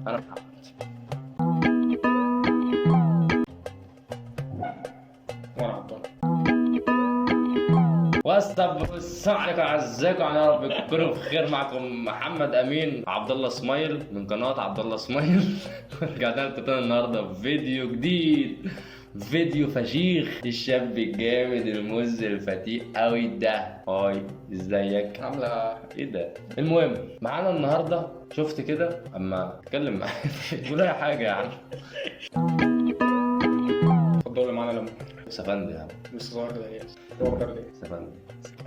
انا محمد. وانا عبد الله. والسلام عليكم اعزائكم، يا رب تكونوا بخير. معكم محمد امين عبد الله اسماعيل من قناه عبد الله اسماعيل. رجعنا لكم تاني النهارده بفيديو جديد، فيديو فشيخ. الشاب الجامد المز الفتيق قوي ده. هاي، ازيك؟ عامله ايه ده؟ المهم معانا النهارده، شفت كده اما اتكلم معاك تقول اي حاجه يا عم. اتفضلوا معانا لما سفندي يا عم، لسه صغير كده ليه؟ هو بكر ليه؟ سفندي.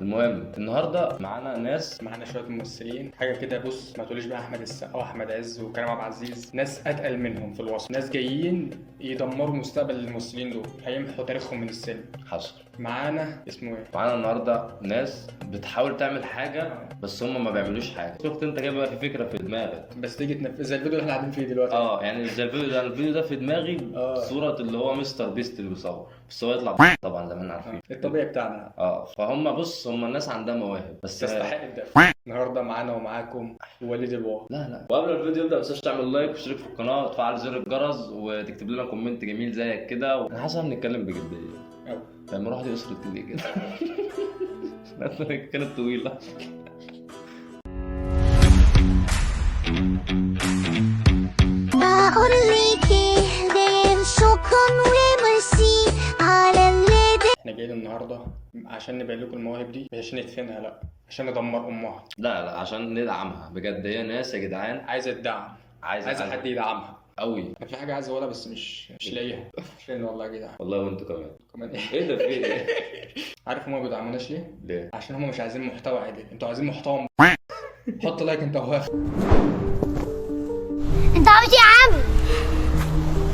المهم النهارده معانا ناس، معانا شويه ممثلين حاجه كده. بص، ما تقوليش بقى احمد السقا واحمد عز وكريم عبد العزيز، ناس اتقل منهم في الوصف، ناس جايين يدمروا مستقبل الممثلين دول، هيمحوا تاريخهم من السينما. حصل. معانا اسمه ايه؟ معانا النهارده ناس بتحاول تعمل حاجه بس هم ما بيعملوش حاجه. شفت انت كده بقى في فكره في دماغك، بس تيجي تنفذ زي الفيديو اللي احنا قاعدين فيه دلوقتي. يعني زي الفيديو ده. الفيديو ده في دماغي صوره اللي هو مستر بيست اللي بيصور، بس هو يطلع طبعا زي ما احنا عارفين الطبيعي بتاعنا. فهم بص، هم الناس عندها مواهب بس تستحق الدفع. النهارده معانا ومعاكم وليد الواو. لا. وقبل الفيديو يبدا ما تنساش تعمل لايك وتشترك في القناه وتفعل زر الجرس وتكتب لنا كومنت جميل زيك كده. انا حاسس هنتكلم بجديه أوي. لما الواحد يسرد كده كده. كانت طويله. احنا جايين النهارده عشان نبين لكم المواهب دي، مش عشان ندفنها، لا عشان ندمر امها. لا عشان ندعمها بجد. هي ناس يا جدعان عايزه الدعم، عايزه حد يدعمها قوي. كان في حاجه عايز اقولها بس مش لاقيها. فين والله يا جدعان؟ والله وانتوا كمان ايه؟ ايه ده؟ في ايه؟ عارف هما ما بيدعموناش ليه؟ ليه؟ عشان هما مش عايزين محتوى عادل، انتوا عايزين محتوى. حط لايك انت وهاف. انت عاوز ايه يا عم؟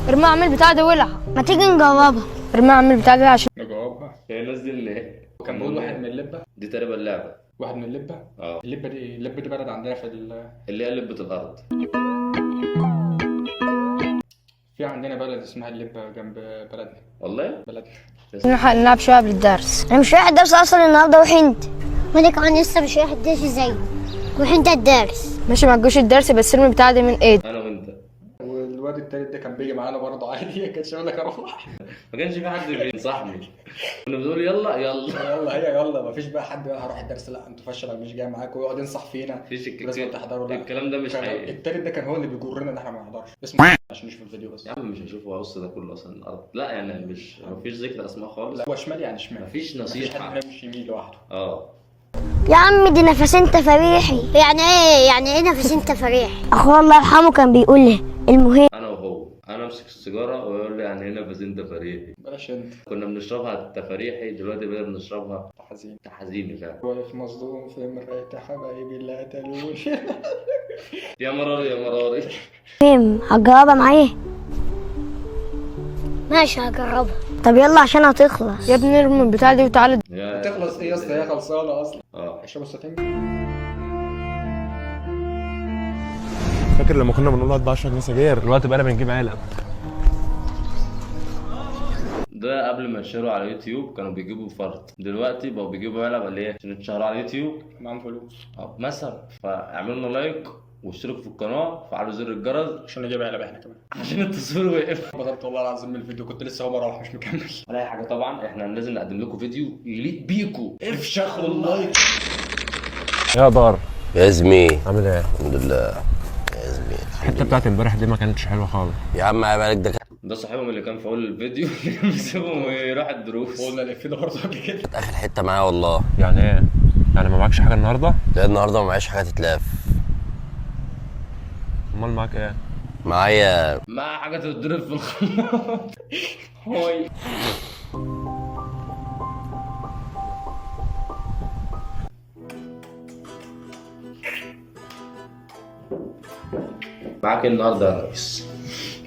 ارمي اعمل بتاع ده ولع. ما تيجي نجربها. ارمي اعمل بتاع ده عشان نجاوبها. هي الناس دي اللي ايه؟ كان بيقول واحد من اللبه. دي تقريبا اللعبه. واحد من اللبه. اللبه دي بلد عندنا في اللي هي لبه الارض. في عندنا بلد اسمها اللبه جنب بلدنا. والله بلدنا. نلحق نلعب شويه قبل الدرس. انا مش رايح الدرس اصلا النهارده، روح انت. وانا كمان لسه مش رايح الدرس زي. روح انت الدرس. ماشي، ما تجوش الدرس بس ارمي بتاع ده من ايدي. انا وانت. والواد التالت ده كان بيجي معانا برضه عادي، كانش يقول لك اروح. ما كانش في حد بينصحني، كنا بنقول يلا يلا مفيش بقى حد بقى هروح الدرس، لا انتوا فشل انا مش جاي معاكم، ويقعد ينصح فينا. مفيش لازم تحضروا. لا الكلام ده مش حقيقي. التالت ده كان هو اللي بيجرنا ان احنا ما نحضرش. اسمه عشان نشوف الفيديو بس. يا عم مش هشوفه، هبص ده كله اصلا الارض. لا يعني مفيش ذكر اسماء خالص. لا هو شمال يعني شمال، مفيش مفيش نصيحه. حد بيمشي يمين لوحده. يا عم دي نفسين تفريحي. يعني ايه نفسين تفريحي؟ اخويا الله يرحمه كان بيقول لي المهم. انا وهو، انا امسك السيجاره ويقول لي يعني هنا بس انت تفريحي. بلاش انت. كنا بنشربها تفريحي، دلوقتي بقينا بنشربها حزين. تحزيني فعلا. واقف مصدوم في مراية حبايبي اللي قتلوني. يا مراري. المهم هتجربها معايا؟ ماشي هجربها. طب يلا عشان هتخلص. يا ابني ارمي البتاع دي وتعالى. تخلص ايه يا اسطى؟ هي خلصانه اصلا. اشرب الساتين. فاكر لما كنا بنقول هات ب 10 جنيه سجاير، دلوقتي بقينا بنجيب علب. ده قبل ما يشهروا على يوتيوب كانوا بيجيبوا فرد، دلوقتي بقوا بيجيبوا علب. ليه؟ عشان يتشهروا على يوتيوب، معاهم فلوس مثلا. فاعملوا لنا لايك واشتركوا في القناه وفعلوا زر الجرس عشان نجيب علب احنا كمان. عشان التصوير وقف. بضربت والله العظيم من الفيديو، كنت لسه هو بروح مش مكمل. ولا اي حاجه. طبعا احنا لازم نقدم لكم فيديو يليق بيكم. افشخوا اللايك. يا دار يا زميلي، عامل ايه؟ الحمد لله يا زميلي. الحته بتاعت امبارح دي ما كانتش حلوه خالص. يا عم عيب عليك، ده صاحبهم اللي كان في اول الفيديو اللي كان بيسيبهم ويروح الدروس. قلنا الإفيه ده برضه قبل كده. اخر حته معايا والله. يعني ايه؟ يعني ما معكش حاجه النهارده؟ لا النهارده ما معيش حاجه تتلاف. امال معاك ايه؟ معايا مع حاجه تتضرب في الخلاط. هوي. معاك النهارده يا ريس؟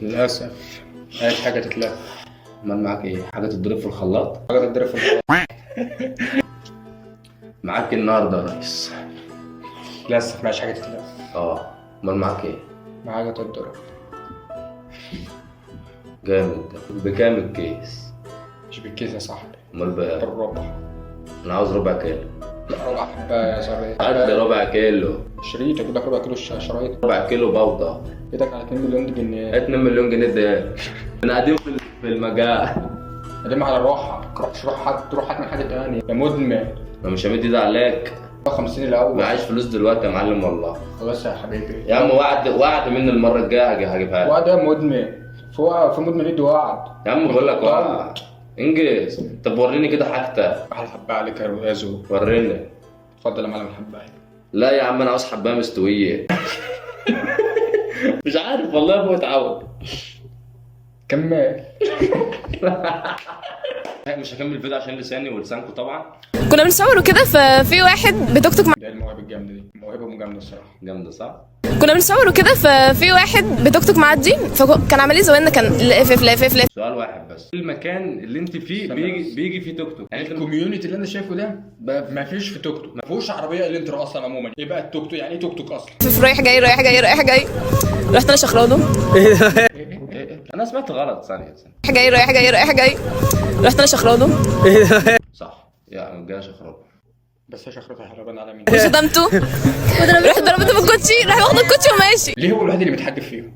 للاسف مفيش حاجه تتلاف. امال معاك ايه؟ حاجه تتضرب في الخلاط؟ حاجه تتضرب في الخلاط. معاك النهارده يا ريس؟ للاسف مفيش حاجه تتلاف. امال معاك ايه؟ مع حاجه تتضرب. جامد ده. بكام الكيس؟ مش بالكيس يا صاحبي، امال بقى؟ بالربع. انا عاوز ربع كيلو. لا ربع حبايه يا صاحبي. هات لي ربع كيلو شريط اجيب لك ربع كيلو شرايط. ربع كيلو بوضه. ايدك على 2 مليون جنيه. 2 مليون جنيه ده احنا قاعدين في المجال. قدم على الراحه، تروح حد من حد تاني يا مدمن. انا مش همد ايدي عليك. 50 الاول. معيش فلوس دلوقتي يا معلم والله. خلاص يا حبيبي. يا عم وعد مني المره الجايه هجيبها لك. وعد يا مدمن. في مدمن يدي وعد. يا عم بقول لك وعد. انجز. طب وريني كده حاجتك. احلى حبايه عليك يا زو. وريني. اتفضل يا معلم الحبايه. لا يا عم انا عاوز حبايه مستويه. مش عارف والله ابو اتعود. كمل. مش هكمل الفيديو عشان لساني ولسانكم طبعا. كنا بنصور وكده ففي واحد بتوك توك ده المواهب الجامده دي، موهبه جامده الصراحه. جامده صح؟ كنا بنصور وكده ففي واحد بتوك توك معدي فكان عمال يزودنا كان لف. سؤال واحد بس. المكان اللي انت فيه بيجي فيه توك توك. يعني الكوميونتي اللي انا شايفه ده ما فيش في توك توك، ما فيهوش عربيه اللي انت اصلا عموما. ايه بقى التوك توك؟ يعني ايه توك توك اصلا؟ في رايح جاي رحت انا شخراده. انا سمعت غلط. ثانيه رايح جاي رحت انا شخراده. صح يعني جاي شخراب. بس هي شخرتها حلوه على مين؟ وصدمته رحت ضربته بالكوتشي راح واخد الكوتشي وماشي. ليه هو الوحيد اللي متحدف فيهم؟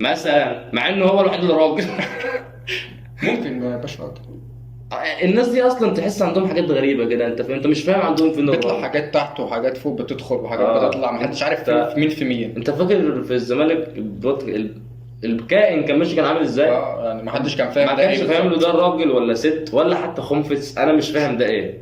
مثلا مع انه هو الوحيد اللي راجل. ممكن ما يبقاش راجل. الناس دي اصلا تحس عندهم حاجات غريبه كده. انت مش فاهم عندهم فين بيطلع الراجل. حاجات تحت وحاجات فوق بتدخل وحاجات بتطلع، محدش عارف مين في مين. انت فاكر في الزمالك الكائن كان ماشي كان عامل ازاي؟ يعني محدش كان فاهم ما ده كانش ايه فاهم له بالظبط. ده راجل ولا ست ولا حتى خنفس. انا مش فاهم ده ايه.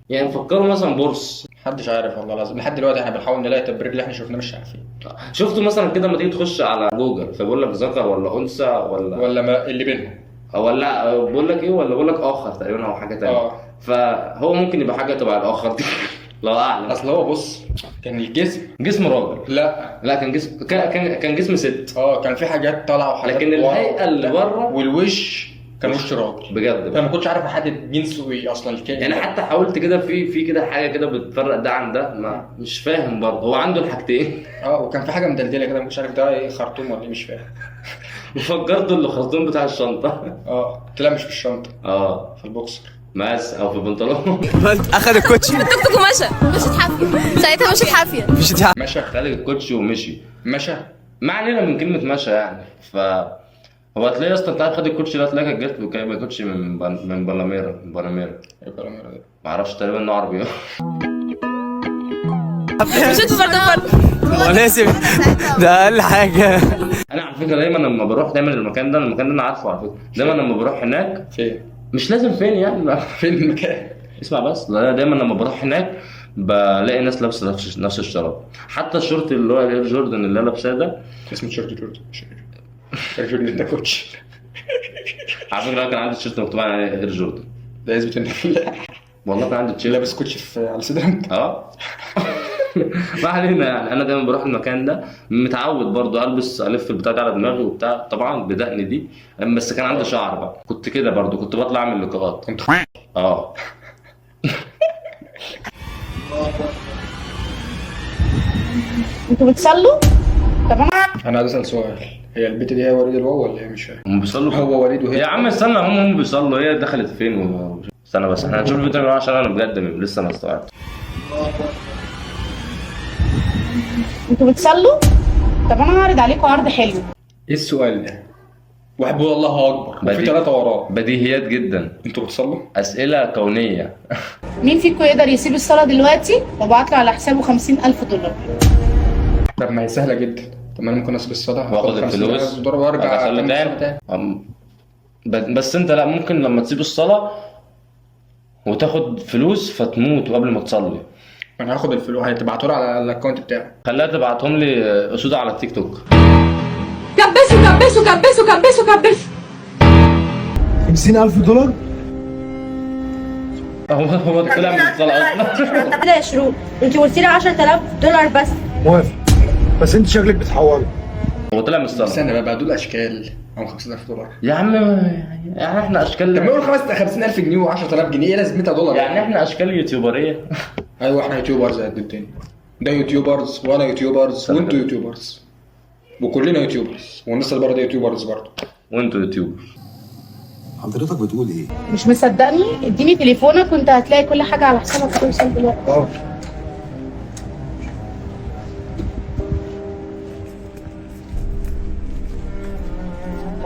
يعني فكروا مثلا بورس. محدش عارف والله العظيم. لحد دلوقتي احنا بنحاول نلاقي تبرير اللي احنا شفناه مش عارفين. شفتوا مثلا كده لما تيجي تخش على جوجل فبيقول لك ذكر ولا انثى ولا ما اللي بينهم. ولا بقول لك ايه ولا بقول لك اخر تقريبا او حاجه ثانيه. فهو ممكن يبقى حاجه تبع الاخر دي. الله اعلم. اصل هو بص كان الجسم جسم راجل. لا كان جسم كان جسم ست. كان في حاجات طالعه وحاجات لكن الهيئه اللي بره والوش كان وش راجل بجد. انا ما كنتش عارف احدد جنسه ايه اصلا الكائن. يعني حتى حاولت كده في كده حاجه كده بتفرق ده عن ده. ما مش فاهم برضه. هو عنده الحاجتين. وكان في حاجه مدلدله كده مش عارف ده ايه، خرطوم ولا ايه مش فاهم. وفكرت الخرطوم بتاع الشنطه. طلع مش في الشنطه. في البوكسر ماس او في البنطلون. اخذ الكوتشي التوك توك ومشى. مشيت حافيه ساعتها مشيت حافيه. مشى. خد الكوتشي ومشي. مشى. ما علينا من كلمه مشى يعني. هو هتلاقي اصلا انت خد الكوتشي ده هتلاقيك جت له كده كوتشي من باناميرا. ما اعرفش تقريبا انه عربي. مشيت في برضه. هو لازم ده اقل حاجه. انا على فكره دايما لما بروح المكان ده انا عارفه على فكره. دايما لما بروح هناك فين؟ مش لازم فين يعني. فين المكان؟ اسمع بس. لا دايما لما بروح هناك بلاقي ناس لابسه نفس الشراب. حتى الشورت اللي هو الاير جوردن اللي لابساه ده اسمه تيشيرت جوردن. جوردن ده كوتش. على فكره كان عندي تيشيرت مكتوب عليه اير جوردن. ده يثبت ان والله كان عندي تيشيرت لابس كوتش على صدرك. ما علينا يعني. انا دايما بروح المكان ده متعود برضو الف البتاع ده على دماغي وبتاع طبعا بدقني دي. بس كان عندي شعر بقى. كنت كده برضو كنت بطلع اعمل لقاءات. كنت انتوا بتصلوا؟ طب انا عايز اسال سؤال. هي البت دي هي وليد الواو ولا هي مش فاهم؟ هم بيصلوا. هو وليد وهي يا عم استنى. هم بيصلوا. هي دخلت فين استنى بس. احنا هنشوف الفيديو عشان انا بجد لسه ما استوعبتش. انتوا بتصلوا؟ طب انا هعرض عليكم عرض حلو. ايه السؤال ده؟ واحد بيقول الله اكبر وفي 3 وراه. بديهيات جدا. انتوا بتصلوا؟ اسئله كونيه. مين فيكم يقدر يسيب الصلاة دلوقتي وابعت له على حسابه $50,000؟ طب ما هي سهله جدا. طب ما انا ممكن اسيب الصلاه واخد الفلوس وارجع اصلي تاني. بس انت لا ممكن لما تسيب الصلاه وتاخد فلوس فتموت وقبل ما تصلي. انا هاخد الفلوس هتبعتوا لي على الاكونت بتاعي. خليها تبعتهم لي اسود على التيك توك. كبسوا $50,000 هو طلع من الصلاه اصلا. كده يا شروق انت قلتي لي $10,000 بس. موافق بس انت شكلك بتحوري. هو طلع من الصلاه. استنى بقى دول اشكال او $50,000 يا عم يعني احنا اشكال. طب ما يقول 50,000 جنيه و10,000 جنيه ايه لازمتها دولار؟ يعني احنا اشكال يوتيوبريه. ايوه احنا يوتيوبرز قد الدنيا. ده يوتيوبرز وانا يوتيوبرز وانتوا يوتيوبرز وكلنا يوتيوبرز والناس اللي بره دي يوتيوبرز برضه. وانتوا يوتيوبر. حضرتك بتقول ايه؟ مش مصدقني؟ اديني تليفونك وانت هتلاقي كل حاجه على حسابك توصل دلوقتي.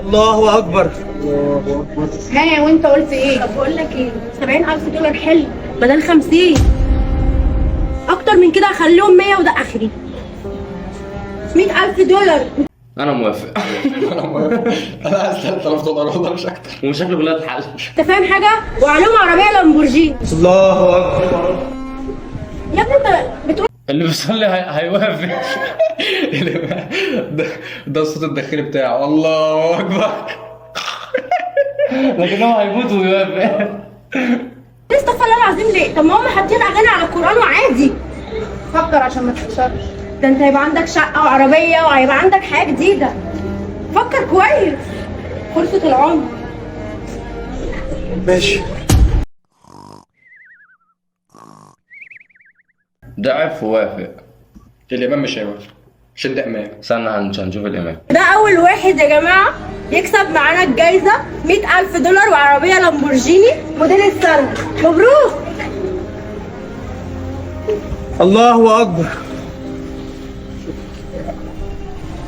الله اكبر. ها وانت قلت ايه؟ طب بقول لك ايه، 70,000 دولار حلو بدل 50. اكتر من كده هخليهم 100 وده اخري. 100,000 دولار. انا موافق. انا موافق. انا عايز 3000 دولار والله مش اكتر. وشكله كلها اتحل. انت فاهم حاجه؟ وعليهم عربيه لامبورجيني. الله اكبر. يا ابني انت بتقول اللي بيصلي هيوافق. ده الصوت الداخلي بتاعه الله اكبر. لكن هو هيموت ويوافق. استغفر الله العظيم ليه؟ طب ما هم حاطين اغاني على القران وعادي. فكر عشان ما تخسرش. ده انت هيبقى عندك شقه وعربيه وهيبقى عندك حياه جديده. فكر كويس. فرصه العمر. ماشي. ضعف ووافق. الامام مش هيوافق عشان ده امام. استنى هنشوف الامام. ده اول واحد يا جماعه يكسب معانا الجايزه 100,000 دولار وعربيه لامبورجيني موديل السنه. مبروك. الله اكبر.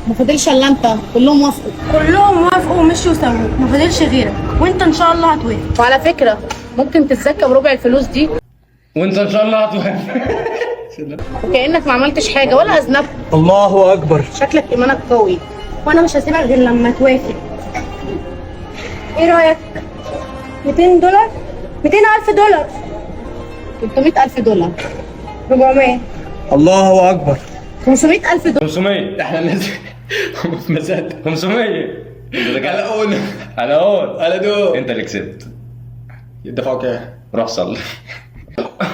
ما فاضلش الا انت، كلهم وافقوا. كلهم وافقوا ومشوا وسووا، ما فاضلش غيرك، وانت ان شاء الله هتوافق. وعلى فكره ممكن تتزكى بربع الفلوس دي وانت ان شاء الله هتوافق. وكانك ما عملتش حاجه ولا اذنبت. الله اكبر. شكلك ايمانك قوي وانا مش هسيبك غير لما توافق. ايه رايك؟ 200 دولار؟ 200,000 دولار؟ 300,000 دولار؟ 400؟ الله اكبر. 500,000 دولار؟ 500. احنا لازم مزاد 500. قلقونا على دول. دول. انت اللي كسبت. يدفعوا كام؟ روح صلي.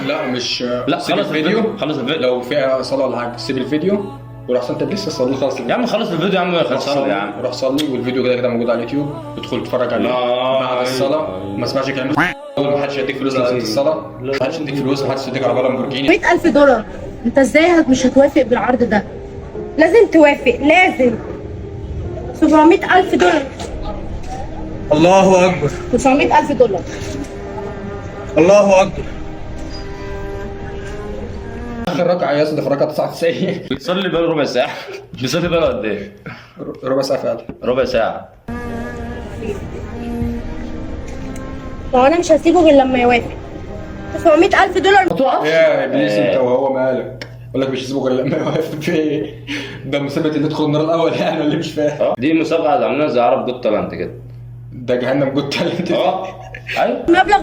لا مش لا سيب خلص الفيديو. خلص الفيديو. لو في صلاه ولا حاجه سيب الفيديو وروح صلي. انت لسه صلي خلاص يا عم خلص الفيديو يا عم. روح صلي يا عم. روح صلي والفيديو كده كده موجود على اليوتيوب. ادخل اتفرج عليه بعد الصلاه. ما اسمعش كلام ما حدش هيديك فلوس لو الصلاه. ما حدش يديك فلوس. ما حدش يديك عربيه لامبورجيني. 100,000 دولار. انت ازاي مش هتوافق بالعرض ده؟ لازم توافق لازم. 700,000 دولار. الله اكبر. 900,000 دولار. الله اكبر. اخر ركعه يا اسطى في ركعه 99. بيصلي بقاله ربع ساعة. بيصلي بقاله قد ايه؟ ربع ساعه فعلا. ربع ساعة. وانا مش هسيبه غير لما يوافق. 900,000 دولار. يا ابليس انت وهو مالك. بقول لك مش هسيبه غير لما يوافق. في ايه؟ ده مسابقه اللي يدخل النار الاول يعني ولا مش فاهم؟ دي مسابقة عاملينها زي عرب جوت تالنت كده. ده جهنم جود تالنت. ايوه. مبلغ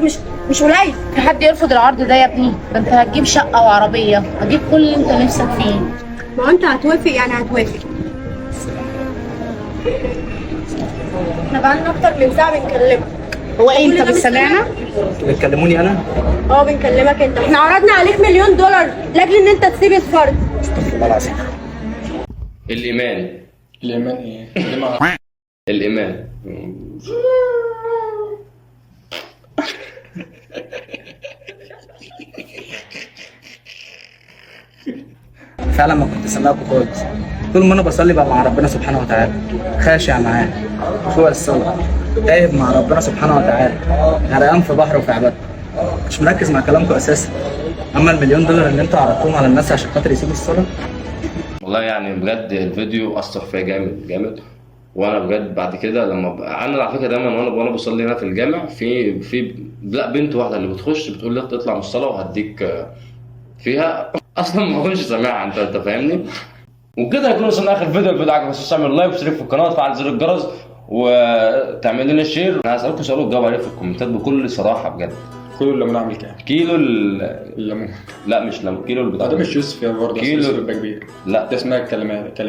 مش قليل. في حد يرفض العرض ده يا ابني؟ ده انت هتجيب شقه وعربيه، هتجيب كل اللي انت نفسك فيه. ما انت هتوافق يعني هتوافق. احنا بقالنا اكتر من ساعه بنكلمك. هو ايه انت مش سامعنا؟ بتكلموني انا؟ بنكلمك انت. احنا عرضنا عليك $1,000,000 لاجل ان انت تسيب الفرد. استغفر الله العظيم. الإيمان. الايمان ايه؟ الإيمان. فعلا ما كنت سامعكم خالص. طول ما انا بصلي بقى مع ربنا سبحانه وتعالى، خاشع معاه جوه الصلاه، تايب مع ربنا سبحانه وتعالى، غرقان في بحر وفي عبادته، مش مركز مع كلامكم اساسا. اما $1,000,000 اللي انتوا عرضتوهم على الناس عشان خاطر يسيبوا الصلاه، والله يعني بجد الفيديو أثر فيا جامد. وانا بجد بعد كده لما انا على فكره دايما وانا بصلي هنا في الجامع في لا بنت واحده اللي بتخش بتقول لي تطلع من الصلاه وهديك فيها. اصلا ما كنتش سامعها. انت فاهمني. وكده يكون وصلنا اخر فيديو عجبك بس تعمل لايك واشترك في القناه وتفعل زر الجرس وتعمل لنا شير. انا هسالكم سؤال وتجاوب عليه في الكومنتات بكل صراحه بجد. كيلو الليمون عامل كام؟ كيلو الليمون. لا مش ليمون. كيلو البتاع ده مش يوسف يا برضه. كيلو يبقى كبير. لا ده اسمها كلمات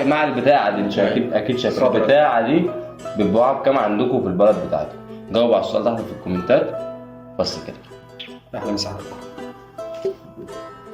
مع البتاعه دي. انت اكيد شايف البتاعه دي بتباع بكام عندكم في البلد بتاعتكم. جاوب على السؤال ده في الكومنتات. بس كده. اهلا وسهلا.